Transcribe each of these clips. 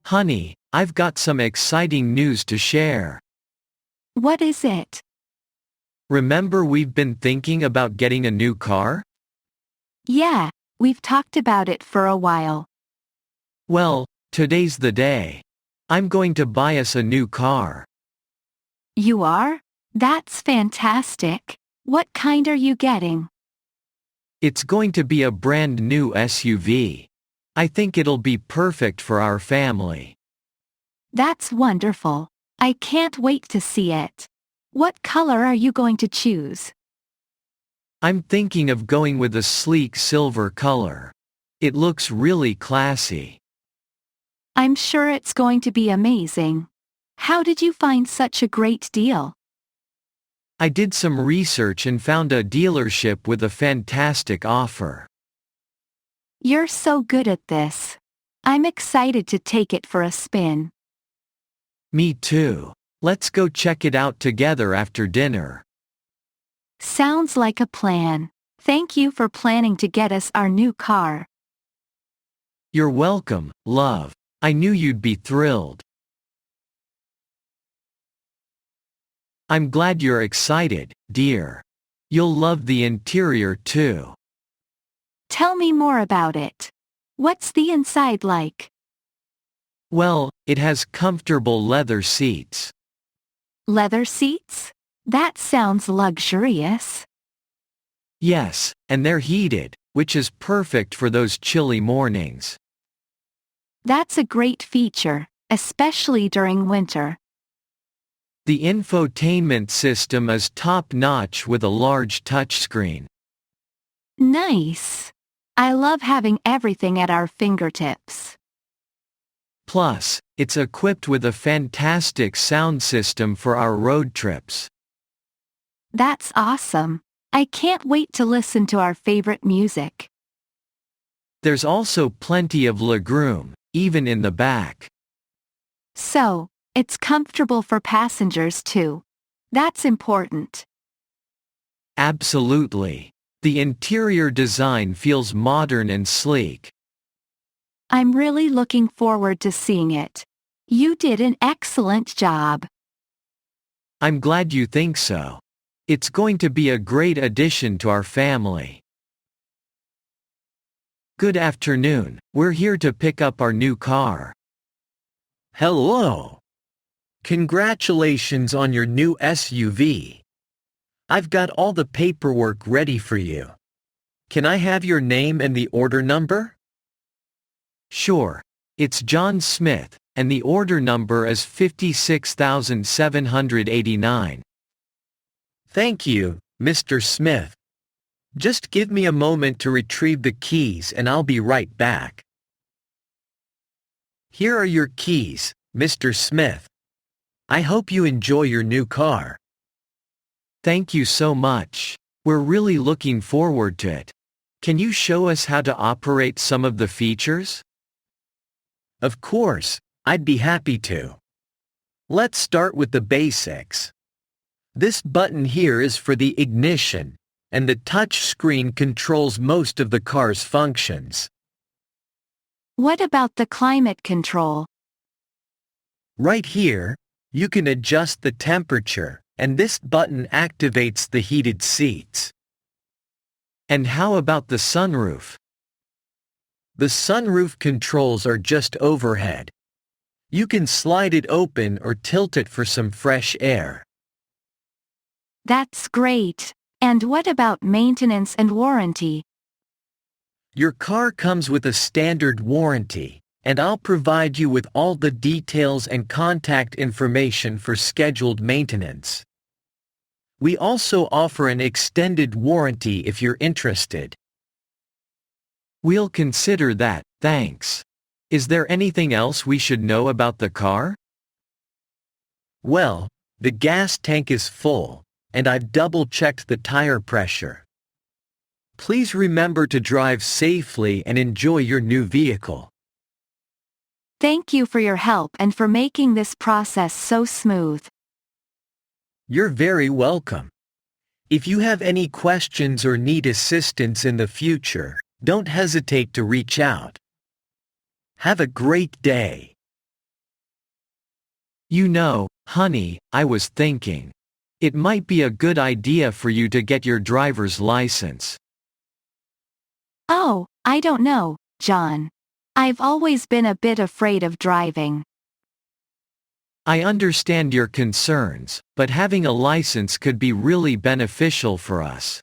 Honey, I've got some exciting news to share. What is it? Remember we've been thinking about getting a new car? Yeah, we've talked about it for a while. Well, today's the day. I'm going to buy us a new car. You are? That's fantastic. What kind are you getting? It's going to be a brand new SUV. I think it'll be perfect for our family. That's wonderful. I can't wait to see it. What color are you going to choose? I'm thinking of going with a sleek silver color. It looks really classy. I'm sure it's going to be amazing. How did you find such a great deal? I did some research and found a dealership with a fantastic offer. You're so good at this. I'm excited to take it for a spin. Me too. Let's go check it out together after dinner. Sounds like a plan. Thank you for planning to get us our new car. You're welcome, love. I knew you'd be thrilled. I'm glad you're excited, dear. You'll love the interior too. Tell me more about it. What's the inside like? Well, it has comfortable leather seats. Leather seats? That sounds luxurious. Yes, and they're heated, which is perfect for those chilly mornings. That's a great feature, especially during winter. The infotainment system is top-notch with a large touchscreen. Nice. I love having everything at our fingertips. Plus, it's equipped with a fantastic sound system for our road trips. That's awesome. I can't wait to listen to our favorite music. There's also plenty of legroom, even in the back. So, it's comfortable for passengers too. That's important. Absolutely. The interior design feels modern and sleek. I'm really looking forward to seeing it. You did an excellent job. I'm glad you think so. It's going to be a great addition to our family. Good afternoon, we're here to pick up our new car. Hello. Congratulations on your new SUV. I've got all the paperwork ready for you. Can I have your name and the order number? Sure. It's John Smith, and the order number is 56,789. Thank you, Mr. Smith. Just give me a moment to retrieve the keys and I'll be right back. Here are your keys, Mr. Smith. I hope you enjoy your new car. Thank you so much. We're really looking forward to it. Can you show us how to operate some of the features? Of course, I'd be happy to. Let's start with the basics. This button here is for the ignition, and the touch screen controls most of the car's functions. What about the climate control? Right here, you can adjust the temperature, and this button activates the heated seats. And how about the sunroof? The sunroof controls are just overhead. You can slide it open or tilt it for some fresh air. That's great. And what about maintenance and warranty? Your car comes with a standard warranty, and I'll provide you with all the details and contact information for scheduled maintenance. We also offer an extended warranty if you're interested. We'll consider that, thanks. Is there anything else we should know about the car? Well, the gas tank is full, and I've double-checked the tire pressure. Please remember to drive safely and enjoy your new vehicle. Thank you for your help and for making this process so smooth. You're very welcome. If you have any questions or need assistance in the future, don't hesitate to reach out. Have a great day. You know, honey, I was thinking. It might be a good idea for you to get your driver's license. Oh, I don't know, John. I've always been a bit afraid of driving. I understand your concerns, but having a license could be really beneficial for us.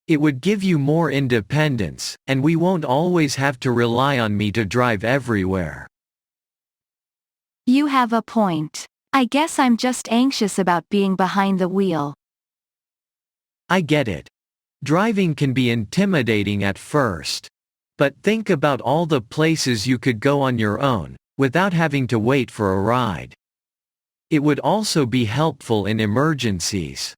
It would give you more independence, and we won't always have to rely on me to drive everywhere. You have a point. I guess I'm just anxious about being behind the wheel. I get it. Driving can be intimidating at first. But think about all the places you could go on your own, without having to wait for a ride. It would also be helpful in emergencies.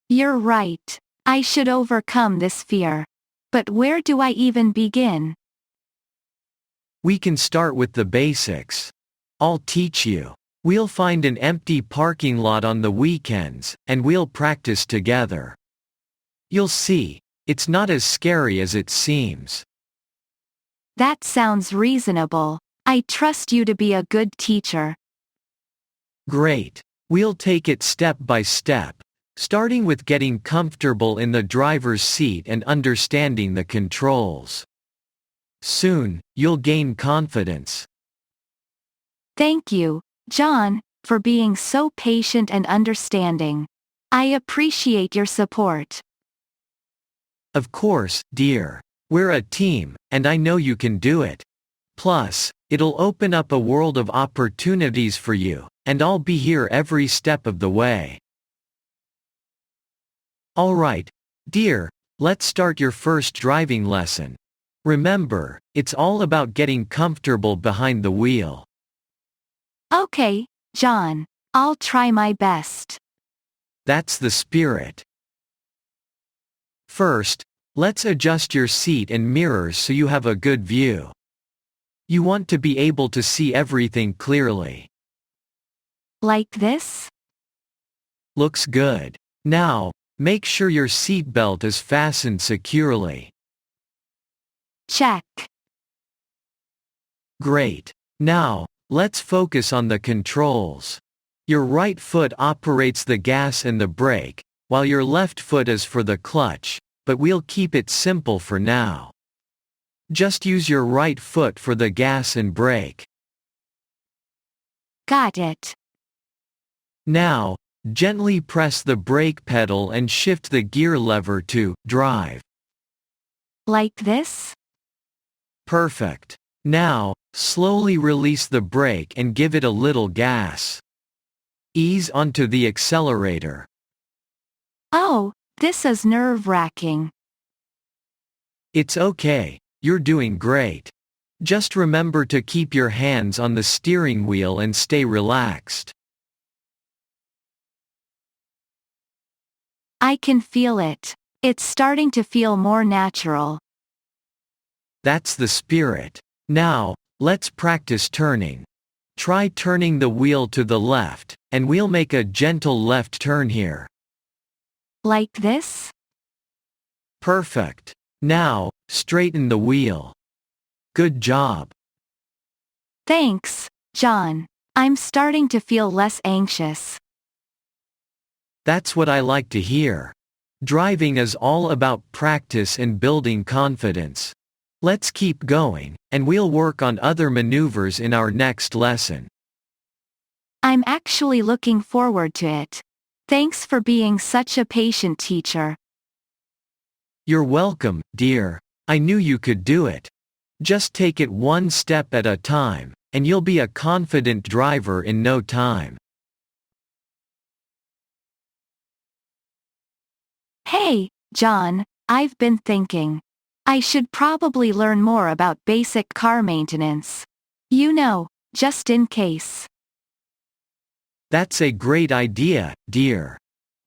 You're right. I should overcome this fear. But where do I even begin? We can start with the basics. I'll teach you. We'll find an empty parking lot on the weekends, and we'll practice together. You'll see, it's not as scary as it seems. That sounds reasonable. I trust you to be a good teacher. Great. We'll take it step by step, starting with getting comfortable in the driver's seat and understanding the controls. Soon, you'll gain confidence. Thank you, John, for being so patient and understanding. I appreciate your support. Of course, dear. We're a team, and I know you can do it. Plus, it'll open up a world of opportunities for you, and I'll be here every step of the way. Alright, dear, let's start your first driving lesson. Remember, it's all about getting comfortable behind the wheel. Okay, John. I'll try my best. That's the spirit. First, let's adjust your seat and mirrors so you have a good view. You want to be able to see everything clearly. Like this? Looks good. Now, make sure your seatbelt is fastened securely. Check. Great. Now, let's focus on the controls. Your right foot operates the gas and the brake, while your left foot is for the clutch, but we'll keep it simple for now. Just use your right foot for the gas and brake. Got it. Now, gently press the brake pedal and shift the gear lever to drive. Like this? Perfect. Now, slowly release the brake and give it a little gas. Ease onto the accelerator. Oh, this is nerve-wracking. It's okay, you're doing great. Just remember to keep your hands on the steering wheel and stay relaxed. I can feel it. It's starting to feel more natural. That's the spirit. Now, let's practice turning. Try turning the wheel to the left, and we'll make a gentle left turn here. Like this? Perfect. Now, straighten the wheel. Good job. Thanks, John. I'm starting to feel less anxious. That's what I like to hear. Driving is all about practice and building confidence. Let's keep going, and we'll work on other maneuvers in our next lesson. I'm actually looking forward to it. Thanks for being such a patient teacher. You're welcome, dear. I knew you could do it. Just take it one step at a time, and you'll be a confident driver in no time. Hey, John, I've been thinking. I should probably learn more about basic car maintenance. You know, just in case. That's a great idea, dear.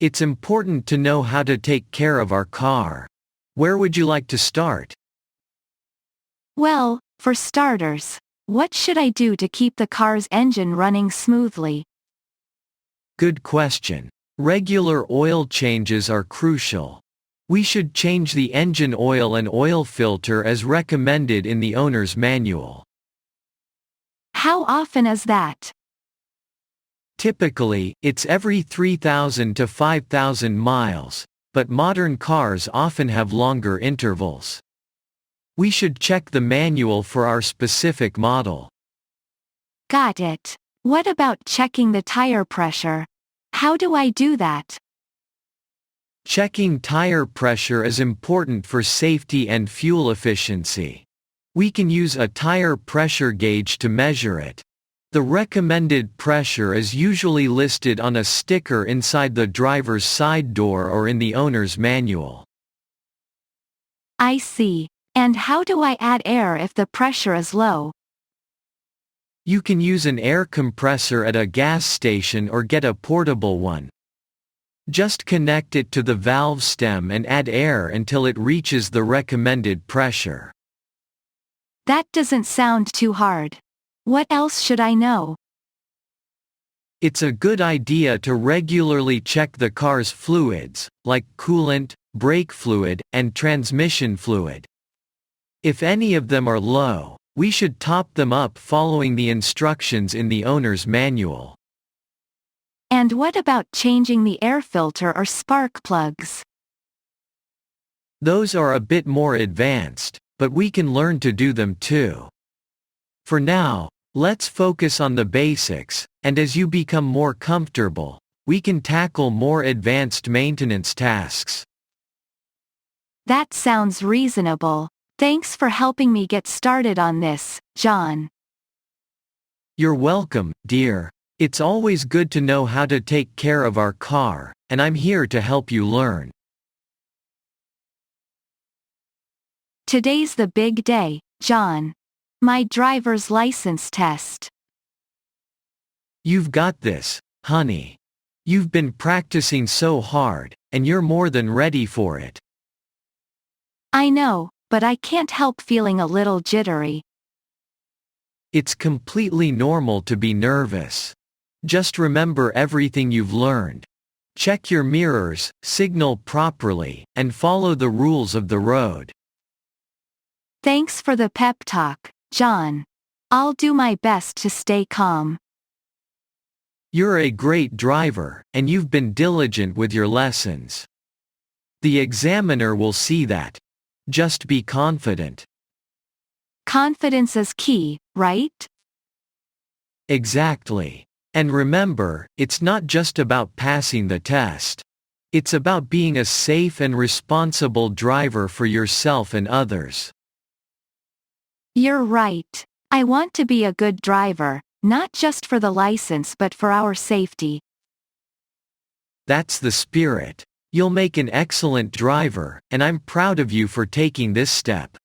It's important to know how to take care of our car. Where would you like to start? Well, for starters, what should I do to keep the car's engine running smoothly? Good question. Regular oil changes are crucial. We should change the engine oil and oil filter as recommended in the owner's manual. How often is that? Typically, it's every 3,000 to 5,000 miles, but modern cars often have longer intervals. We should check the manual for our specific model. Got it. What about checking the tire pressure? How do I do that? Checking tire pressure is important for safety and fuel efficiency. We can use a tire pressure gauge to measure it. The recommended pressure is usually listed on a sticker inside the driver's side door or in the owner's manual. I see. And how do I add air if the pressure is low? You can use an air compressor at a gas station or get a portable one. Just connect it to the valve stem and add air until it reaches the recommended pressure. That doesn't sound too hard. What else should I know? It's a good idea to regularly check the car's fluids, like coolant, brake fluid, and transmission fluid. If any of them are low, we should top them up following the instructions in the owner's manual. And what about changing the air filter or spark plugs? Those are a bit more advanced, but we can learn to do them too. For now, let's focus on the basics, and as you become more comfortable, we can tackle more advanced maintenance tasks. That sounds reasonable. Thanks for helping me get started on this, John. You're welcome, dear. It's always good to know how to take care of our car, and I'm here to help you learn. Today's the big day, John. My driver's license test. You've got this, honey. You've been practicing so hard, and you're more than ready for it. I know, but I can't help feeling a little jittery. It's completely normal to be nervous. Just remember everything you've learned. Check your mirrors, signal properly, and follow the rules of the road. Thanks for the pep talk, John. I'll do my best to stay calm. You're a great driver, and you've been diligent with your lessons. The examiner will see that. Just be confident. Confidence is key, right? Exactly. And remember, it's not just about passing the test. It's about being a safe and responsible driver for yourself and others. You're right. I want to be a good driver, not just for the license but for our safety. That's the spirit. You'll make an excellent driver, and I'm proud of you for taking this step.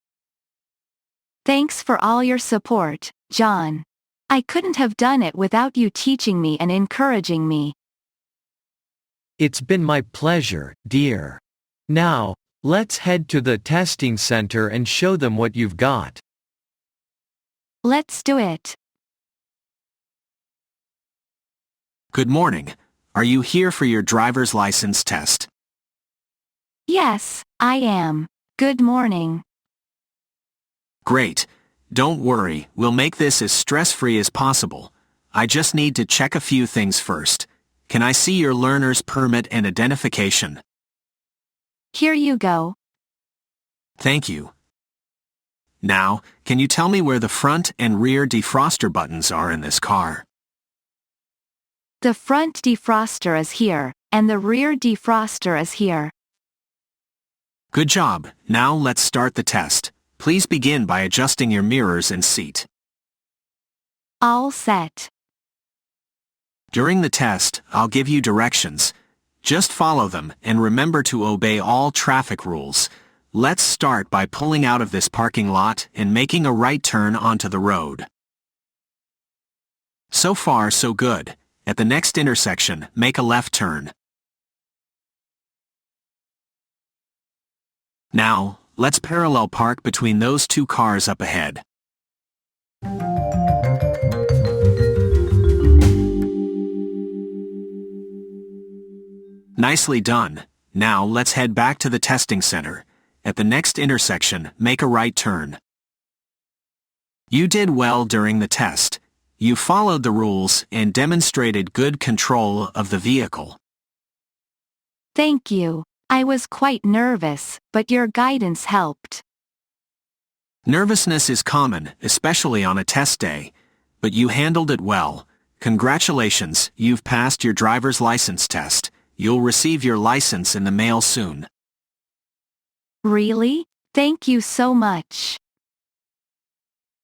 Thanks for all your support, John. I couldn't have done it without you teaching me and encouraging me. It's been my pleasure, dear. Now, let's head to the testing center and show them what you've got. Let's do it. Good morning. Are you here for your driver's license test? Yes, I am. Good morning. Great. Don't worry, we'll make this as stress-free as possible. I just need to check a few things first. Can I see your learner's permit and identification? Here you go. Thank you. Now, can you tell me where the front and rear defroster buttons are in this car? The front defroster is here, and the rear defroster is here. Good job. Now let's start the test. Please begin by adjusting your mirrors and seat. All set. During the test, I'll give you directions. Just follow them and remember to obey all traffic rules. Let's start by pulling out of this parking lot and making a right turn onto the road. So far, so good. At the next intersection, make a left turn. Now, let's parallel park between those two cars up ahead. Nicely done. Now let's head back to the testing center. At the next intersection, make a right turn. You did well during the test. You followed the rules and demonstrated good control of the vehicle. Thank you. I was quite nervous, but your guidance helped. Nervousness is common, especially on a test day, but you handled it well. Congratulations, you've passed your driver's license test. You'll receive your license in the mail soon. Really? Thank you so much.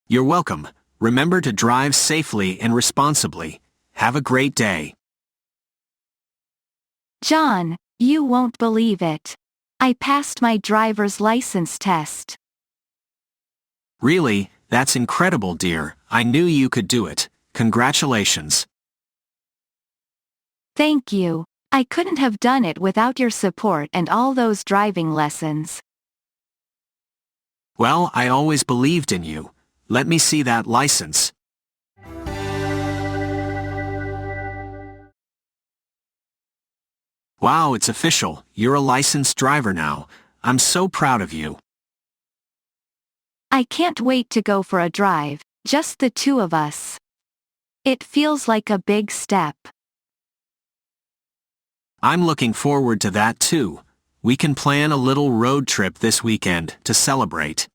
You're welcome. Remember to drive safely and responsibly. Have a great day. John, you won't believe it. I passed my driver's license test. Really, that's incredible, dear. I knew you could do it. Congratulations. Thank you. I couldn't have done it without your support and all those driving lessons. Well, I always believed in you. Let me see that license. Wow, it's official. You're a licensed driver now. I'm so proud of you. I can't wait to go for a drive, just the two of us. It feels like a big step. I'm looking forward to that too. We can plan a little road trip this weekend to celebrate.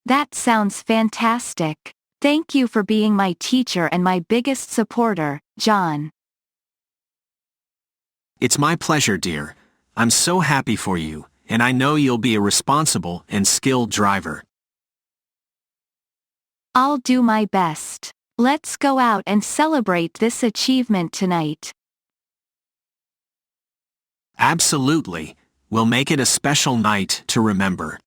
That sounds fantastic. Thank you for being my teacher and my biggest supporter, John. It's my pleasure, dear. I'm so happy for you, and I know you'll be a responsible and skilled driver. I'll do my best. Let's go out and celebrate this achievement tonight. Absolutely. We'll make it a special night to remember.